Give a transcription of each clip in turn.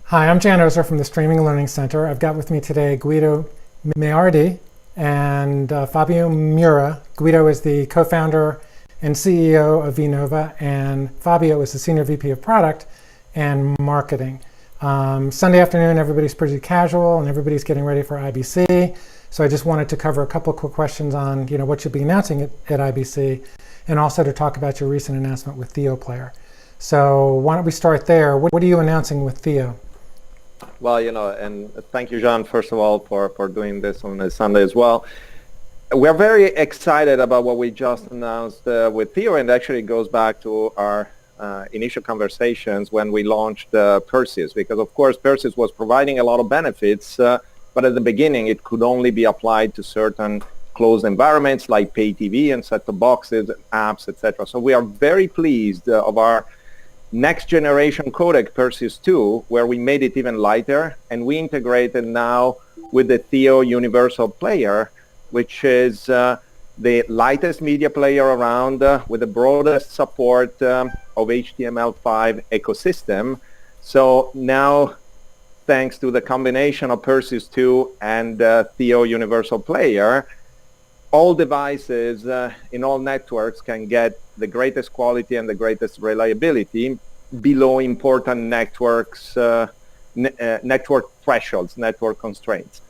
Hi, I'm Jan Ozer from the Streaming Learning Center. I've got with me today Guido Meardi and Fabio Murra. Guido is the co-founder and CEO of vNova, and Fabio is the Senior VP of Product and Marketing. Sunday afternoon, everybody's pretty casual and everybody's getting ready for IBC. So I just wanted to cover a couple of quick questions on what you'll be announcing at IBC, and also to talk about your recent announcement with THEOPlayer. So why don't we start there? What are you announcing with Theo? Well, and thank you, John, first of all, for doing this on a Sunday as well. We're very excited about what we just announced with Theo, and actually it goes back to our initial conversations when we launched PERSEUS, because of course PERSEUS was providing a lot of benefits, but at the beginning it could only be applied to certain closed environments like pay TV and set-top boxes, apps, etc. So we are very pleased of our next generation codec, PERSEUS 2, where we made it even lighter, and we integrated now with the Theo Universal Player, which is the lightest media player around with the broadest support of HTML5 ecosystem. So now, thanks to the combination of PERSEUS 2 and Theo Universal Player, all devices in all networks can get the greatest quality and the greatest reliability below important networks, network thresholds, network constraints.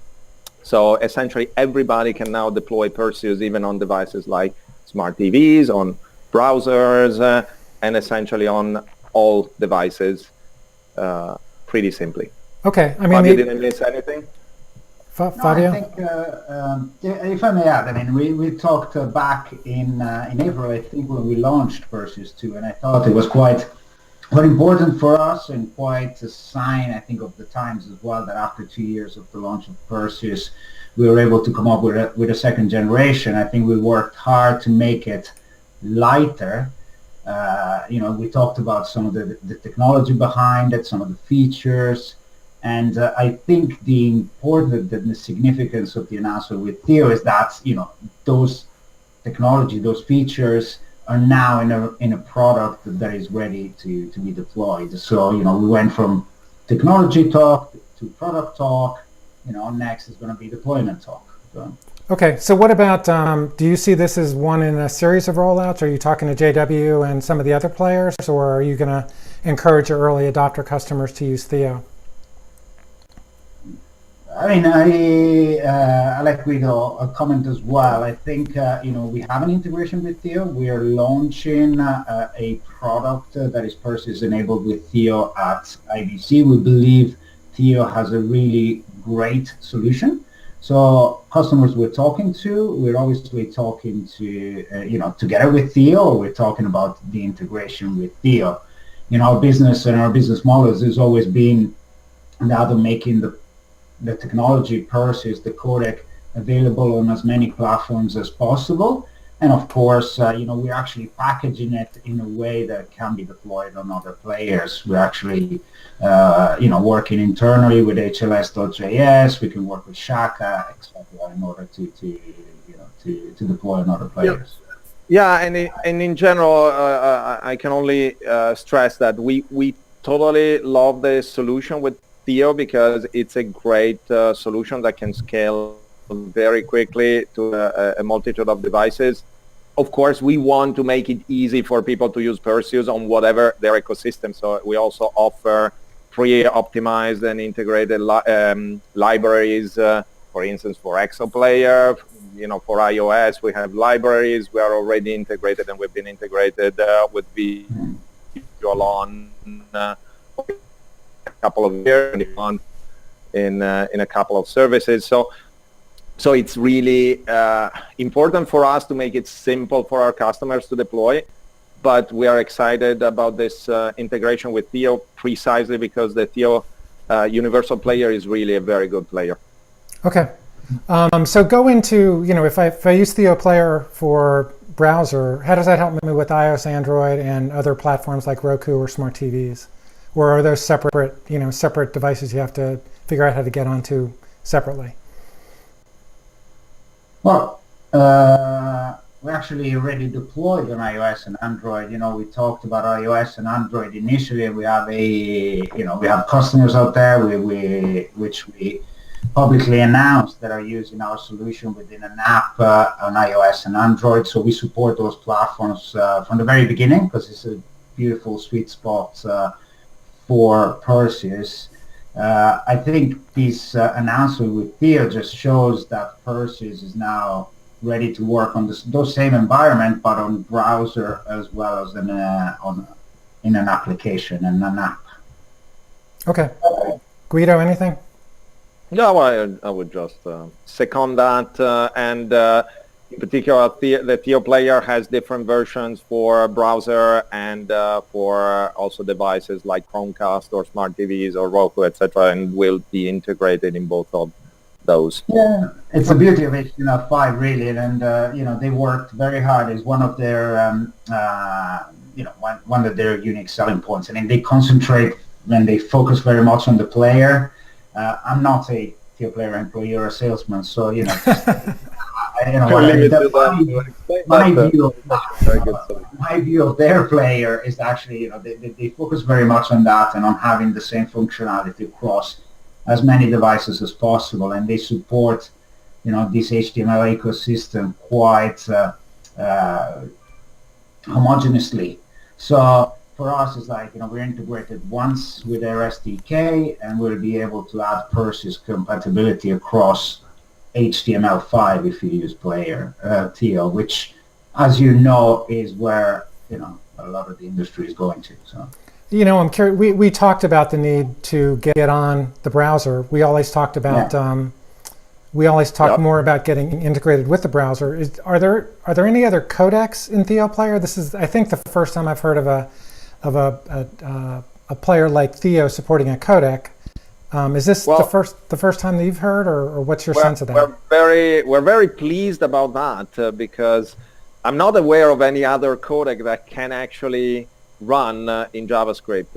So essentially everybody can now deploy PERSEUS even on devices like smart TVs, on browsers, and essentially on all devices pretty simply. Okay, I mean, Fabio, didn't miss anything? Fabio? No, I think, if I may add, I mean, we talked back in April, I think, when we launched PERSEUS 2, and I thought it was quite important for us and quite a sign, I think, of the times as well, that after 2 years of the launch of PERSEUS, we were able to come up with a second generation. I think we worked hard to make it lighter. We talked about some of the technology behind it, some of the features. And I think the significance of the announcement with Theo is that those technology, those features are now in a product that is ready to be deployed. So we went from technology talk to product talk. Next is going to be deployment talk. So. Okay, so what about, do you see this as one in a series of rollouts? Are you talking to JW and some of the other players, or are you going to encourage your early adopter customers to use Theo? I mean, I like Guido a comment as well. I think we have an integration with Theo. We are launching a product that is PERSEUS enabled with Theo at IBC. We believe Theo has a really great solution. So customers we're talking to, we're obviously talking to together with Theo. We're talking about the integration with Theo. Our business and our business models has always been that of making the technology, PERSEUS, the codec, available on as many platforms as possible. And of course, we're actually packaging it in a way that can be deployed on other players. We're actually, working internally with HLS.js. We can work with Shaka, etc., in order to deploy on other players. Yeah, and in general, I can only stress that we totally love the solution with Theo, because it's a great solution that can scale very quickly to a multitude of devices. Of course, we want to make it easy for people to use PERSEUS on whatever their ecosystem. So we also offer pre-optimized and integrated libraries. For instance, for THEOPlayer, for iOS, we have libraries. We are already integrated, and we've been integrated with Visual couple of years in a couple of services. So it's really important for us to make it simple for our customers to deploy. But we are excited about this integration with Theo precisely because the Theo Universal Player is really a very good player. Okay. So go into, if I use THEOPlayer for browser, how does that help me with iOS, Android, and other platforms like Roku or smart TVs? Or are those separate devices you have to figure out how to get onto separately? Well, we actually already deployed on iOS and Android. We talked about iOS and Android initially. We have we have customers out there which we publicly announced that are using our solution within an app on iOS and Android. So we support those platforms from the very beginning because it's a beautiful sweet spot for Perseus. I think this announcement with Theo just shows that Perseus is now ready to work on those same environment, but on browser as well as in an application and an app. Okay. Guido, anything? No, I would just second that, and in particular, the THEOPlayer has different versions for browser and for also devices like Chromecast or smart TVs or Roku, etc., and will be integrated in both of those. Yeah, it's the beauty of HTML5 really, and they worked very hard. It's one of their one of their unique selling points. I mean, they concentrate and they focus very much on the player. I'm not a THEOPlayer employee or a salesman, so my view of their player is actually they focus very much on that and on having the same functionality across as many devices as possible, and they support this HTML ecosystem quite homogeneously. So for us, it's like we're integrated once with their SDK, and we'll be able to add Perseus compatibility across HTML5 if you use Player, Theo, which, as you know, is where a lot of the industry is going to. So. I'm curious. We talked about the need to get on the browser. We always talked about. More about getting integrated with the browser. Are there any other codecs in THEOPlayer? This is, I think, the first time I've heard of a player like Theo supporting a codec. Is this the first time that you've heard, or what's your sense of that? We're very pleased about that because I'm not aware of any other codec that can actually run in JavaScript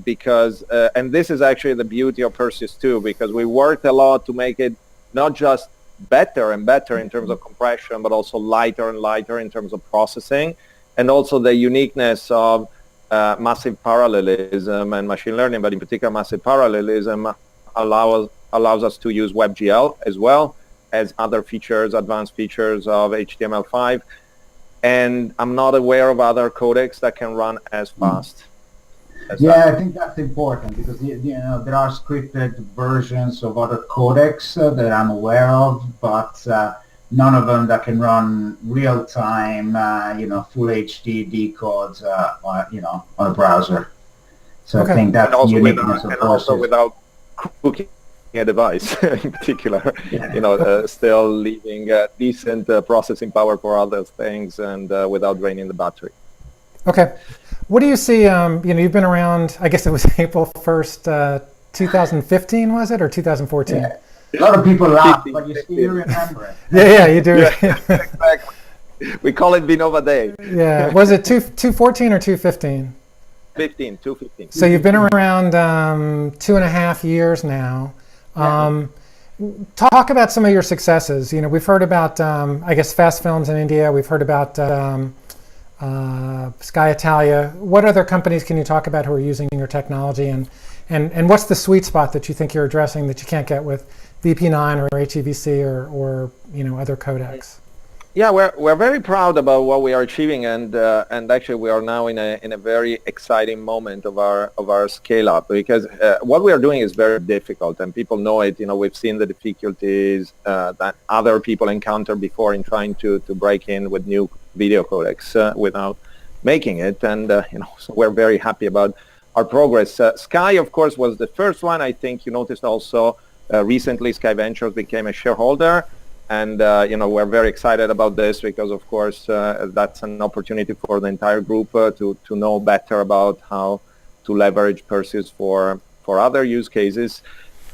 because and this is actually the beauty of Perseus too, because we worked a lot to make it not just better and better in terms of compression, but also lighter and lighter in terms of processing, and also the uniqueness of massive parallelism and machine learning, but in particular massive parallelism allows us to use WebGL as well as other features, advanced features of HTML5. And I'm not aware of other codecs that can run as fast. I think that's important because there are scripted versions of other codecs that I'm aware of, but none of them that can run real-time, full HD decodes, on a browser. So I think that's the uniqueness of Perseus. And also without cooking a device in particular, still leaving decent processing power for other things and without draining the battery. Okay. What do you see, you've been around, I guess it was April 1st, 2015, was it, or 2014? Yeah. A lot of people laugh, but you still remember it. Yeah, you do. Yeah, exactly. We call it Vinova Day. Yeah. Was it 214 or 215? 215. So you've been around 2.5 years now. Talk about some of your successes. We've heard about, I guess, Fast Films in India. We've heard about Sky Italia. What other companies can you talk about who are using your technology, and what's the sweet spot that you think you're addressing that you can't get with VP9 or HEVC or other codecs? Yeah, we're very proud about what we are achieving, and actually we are now in a very exciting moment of our scale up, because what we are doing is very difficult, and people know it. We've seen the difficulties that other people encountered before in trying to break in with new video codecs without making it, and so we're very happy about our progress. Sky, of course, was the first one. I think you noticed also recently Sky Ventures became a shareholder. And, we're very excited about this because, of course, that's an opportunity for the entire group to know better about how to leverage Perseus for other use cases.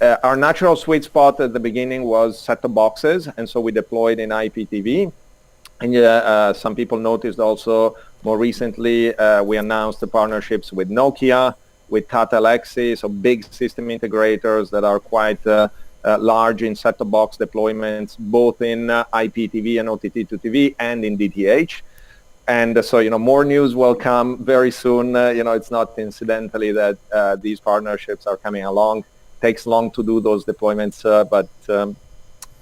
Our natural sweet spot at the beginning was set-top boxes, and so we deployed in IPTV. And some people noticed also more recently we announced the partnerships with Nokia, with Tata Alexi, so big system integrators that are quite large in set-top box deployments, both in IPTV and OTT to TV and in DTH. And so, more news will come very soon. It's not incidentally that these partnerships are coming along. Takes long to do those deployments, but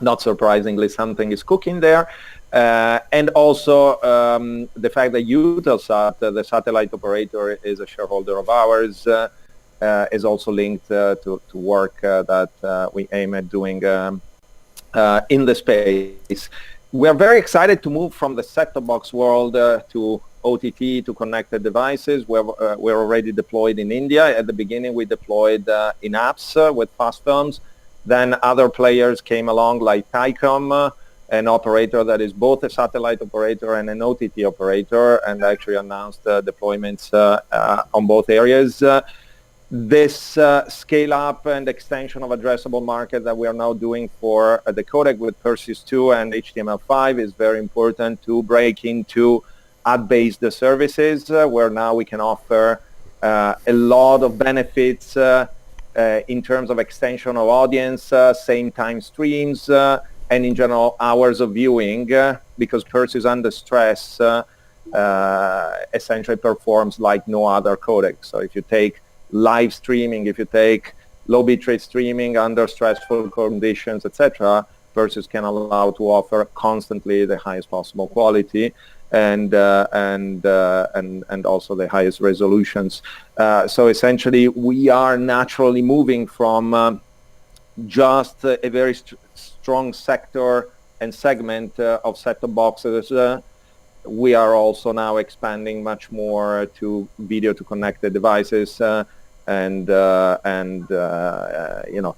not surprisingly, something is cooking there. And also the fact that Eutelsat, the satellite operator, is a shareholder of ours, is also linked to work that we aim at doing in the space. We're very excited to move from the set-top box world to OTT, to connected devices. We're already deployed in India. At the beginning, we deployed in apps with fast films. Then other players came along like Tycom, an operator that is both a satellite operator and an OTT operator, and actually announced deployments on both areas. This scale-up and extension of addressable market that we are now doing for the codec with PERSEUS 2 and HTML5 is very important to break into ad-based services, where now we can offer a lot of benefits in terms of extension of audience, same time streams, and in general hours of viewing, because PERSEUS under stress essentially performs like no other codec. So if you take live streaming, if you take low bitrate streaming under stressful conditions, etc., PERSEUS can allow to offer constantly the highest possible quality and also the highest resolutions. So essentially, we are naturally moving from just a very strong sector and segment of set-top boxes. We are also now expanding much more to video to connected devices, and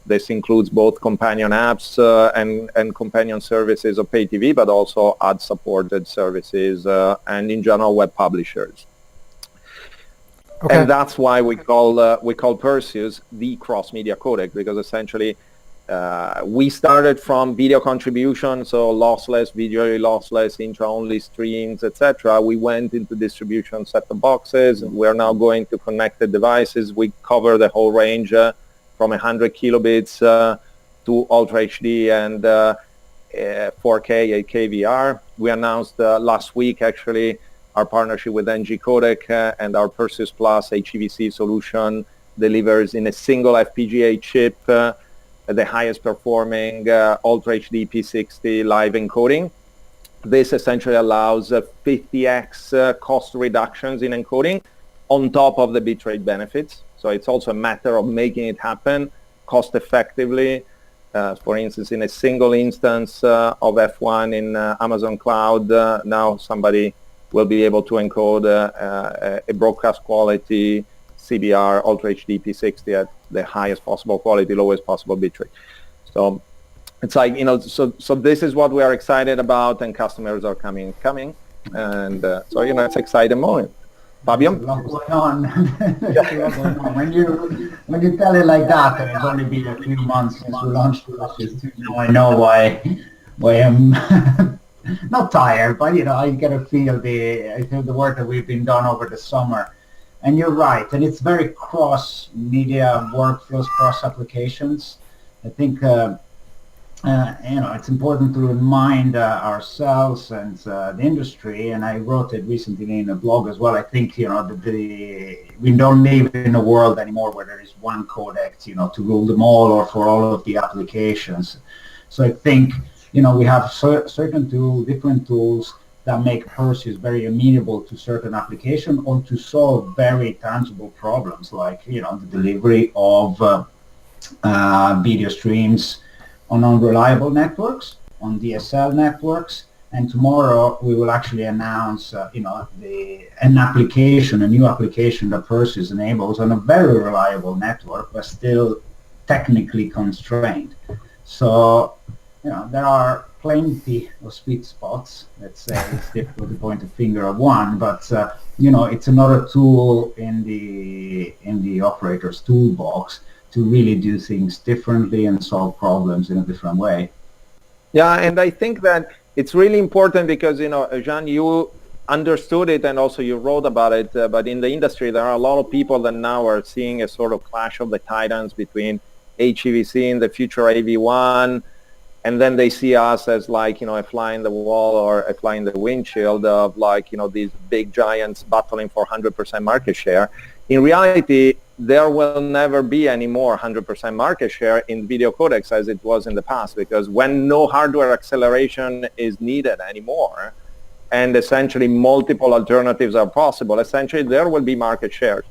this includes both companion apps and companion services of pay TV, but also ad-supported services and in general web publishers. Okay. And that's why we call PERSEUS the cross-media codec, because essentially we started from video contribution, so lossless, visually lossless, intra-only streams, etc. We went into distribution set-top boxes. We're now going to connected devices. We cover the whole range from 100 kilobits to Ultra HD and 4K, 8K VR. We announced last week, actually, our partnership with NG Codec, and our PERSEUS Plus HEVC solution delivers in a single FPGA chip the highest performing Ultra HD P60 live encoding. This essentially allows 50x cost reductions in encoding on top of the bitrate benefits. So it's also a matter of making it happen cost effectively. For instance, in a single instance of F1 in Amazon Cloud, now somebody will be able to encode a broadcast quality CBR Ultra HD P60 at the highest possible quality, lowest possible bitrate. So it's like, so this is what we are excited about, and customers are coming, and so it's an exciting moment. Fabio? There's a lot going on. When you tell it like that, and it's only been a few months since we launched PERSEUS 2, now I know why I'm not tired, but I get a feel the work that we've been done over the summer. And you're right, and it's very cross-media workflows, cross-applications. I think it's important to remind ourselves and the industry, and I wrote it recently in a blog as well. I think we don't live in a world anymore where there is one codec, to rule them all or for all of the applications. So I think we have certain different tools that make PERSEUS very amenable to certain applications or to solve very tangible problems like the delivery of video streams on unreliable networks, on DSL networks, and tomorrow we will actually announce a new application that PERSEUS enables on a very reliable network but still technically constrained. So there are plenty of sweet spots. Let's say it's difficult to point a finger at one, but it's another tool in the operator's toolbox to really do things differently and solve problems in a different way. Yeah, and I think that it's really important because Jean, you understood it and also you wrote about it. But in the industry, there are a lot of people that now are seeing a sort of clash of the titans between HEVC in the future AV1, and then they see us as like, a fly in the wall or a fly in the windshield of like, these big giants battling for 100% market share. In reality, there will never be any more 100% market share in video codecs as it was in the past, because when no hardware acceleration is needed anymore, and essentially multiple alternatives are possible, essentially there will be market shares.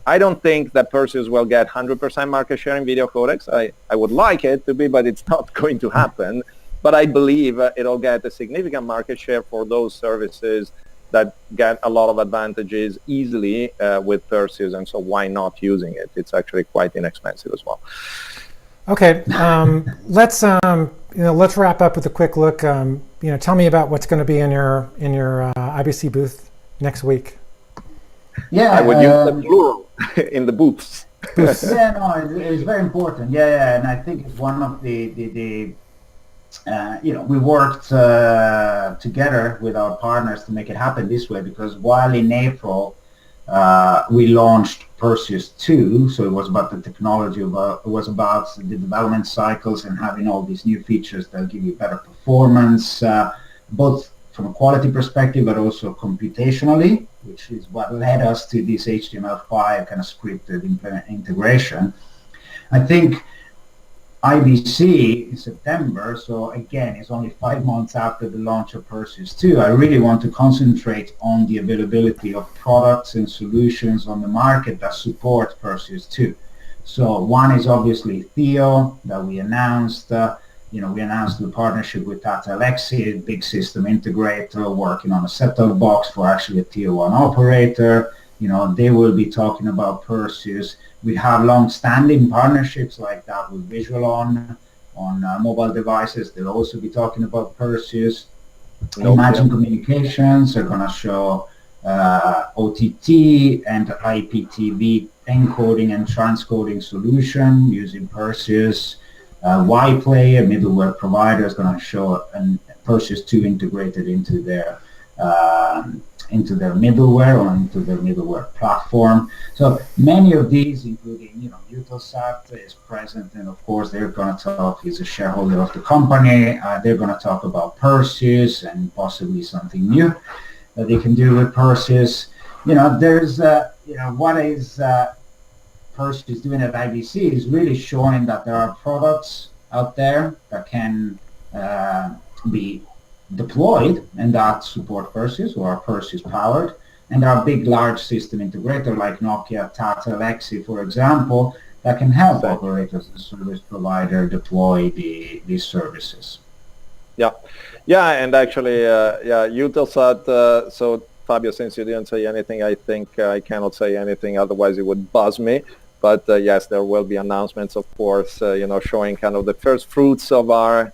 I don't think that PERSEUS will get 100% market share in video codecs. I would like it to be, but it's not going to happen. But I believe it'll get a significant market share for those services that get a lot of advantages easily with PERSEUS, and so why not using it? It's actually quite inexpensive as well. Okay, let's wrap up with a quick look. Tell me about what's going to be in your IBC booth next week. Yeah, I would use the plural in the booths. Yeah, no, it's very important. Yeah, and I think it's one of the we worked together with our partners to make it happen this way, because while in April we launched PERSEUS 2, so it was about the technology, it was about the development cycles and having all these new features that give you better performance, both from a quality perspective, but also computationally, which is what led us to this HTML5 kind of scripted integration. I think IBC in September, so again, it's only 5 months after the launch of PERSEUS 2. I really want to concentrate on the availability of products and solutions on the market that support PERSEUS 2. So one is obviously Theo that we announced. We announced the partnership with Tata Elxsi, a big system integrator working on a set-top box for actually a tier 1 operator. They will be talking about PERSEUS. We have long-standing partnerships like that with Visualon on mobile devices. They'll also be talking about PERSEUS. Imagine Communications are going to show OTT and IPTV encoding and transcoding solution using PERSEUS. YPlay, a middleware provider, is going to show PERSEUS 2 integrated into their middleware or into their middleware platform. So many of these, including Eutelsat is present, and of course they're going to talk. He's a shareholder of the company. They're going to talk about PERSEUS and possibly something new that they can do with PERSEUS. There's what is PERSEUS doing at IBC is really showing that there are products out there that can be deployed and that support PERSEUS or are PERSEUS powered, and there are big large system integrator like Nokia, Tata Elxsi, for example, that can help operators and service provider deploy these services. Yeah, and actually, Eutelsat. So Fabio, since you didn't say anything, I think I cannot say anything, otherwise it would buzz me. But yes, there will be announcements, of course, showing kind of the first fruits of our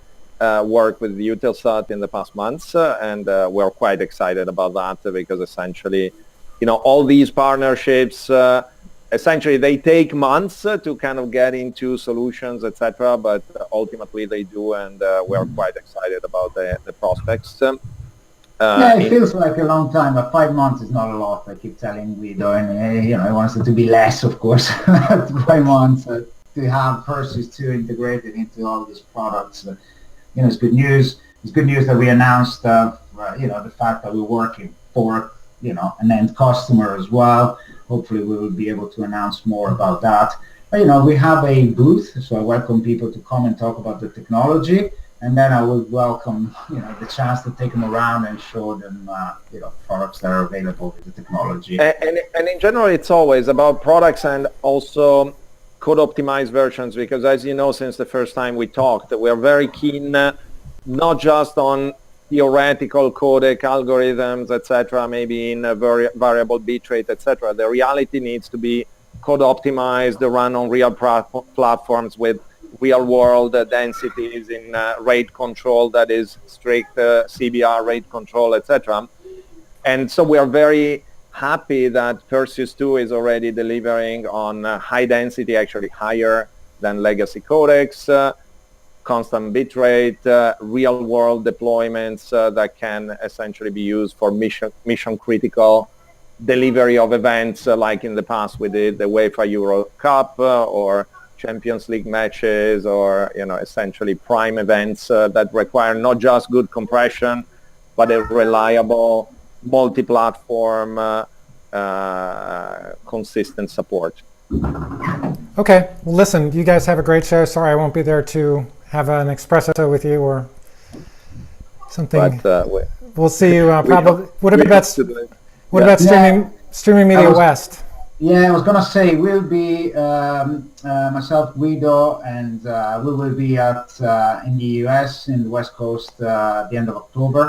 work with Eutelsat in the past months, and we're quite excited about that, because essentially, all these partnerships, essentially they take months to kind of get into solutions, etc. But ultimately they do, and we're quite excited about the prospects. It feels like a long time, but 5 months is not a lot. I keep telling Guido, and I want it to be less, of course. 5 months to have PERSEUS 2 integrated into all these products. It's good news. It's good news that we announced, the fact that we're working for, an end customer as well. Hopefully, we will be able to announce more about that. But, we have a booth, so I welcome people to come and talk about the technology. And then I would welcome, the chance to take them around and show them, products that are available with the technology. And in general, it's always about products and also code-optimized versions, because as you know, since the first time we talked, we're very keen not just on theoretical codec algorithms, etc., maybe in a variable bitrate, etc. The reality needs to be code-optimized, run on real platforms with real-world densities in rate control, that is strict CBR rate control, etc. And so we are very happy that PERSEUS 2 is already delivering on high density, actually higher than legacy codecs, constant bitrate, real-world deployments that can essentially be used for mission-critical delivery of events, like in the past we did the UEFA Euro Cup or Champions League matches or, essentially prime events that require not just good compression, but a reliable multi-platform consistent support. Okay, well listen, you guys have a great show. Sorry I won't be there to have an espresso with you or something. But we'll see you probably. What about Streaming Media West? Yeah, I was gonna say we'll be myself, Guido, and we will be in the US in the West Coast at the end of October.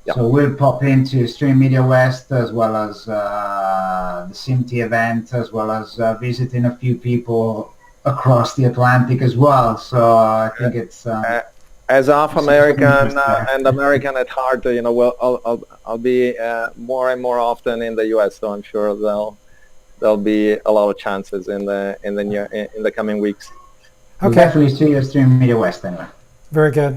Yep. So we'll pop into Stream Media West as well as the SIMT event, as well as visiting a few people across the Atlantic as well. So I think it's as half American and American at heart, I'll be more and more often in the US. So I'm sure there'll be a lot of chances in the coming weeks. Okay. We'll definitely see you at Stream Media West anyway. Very good.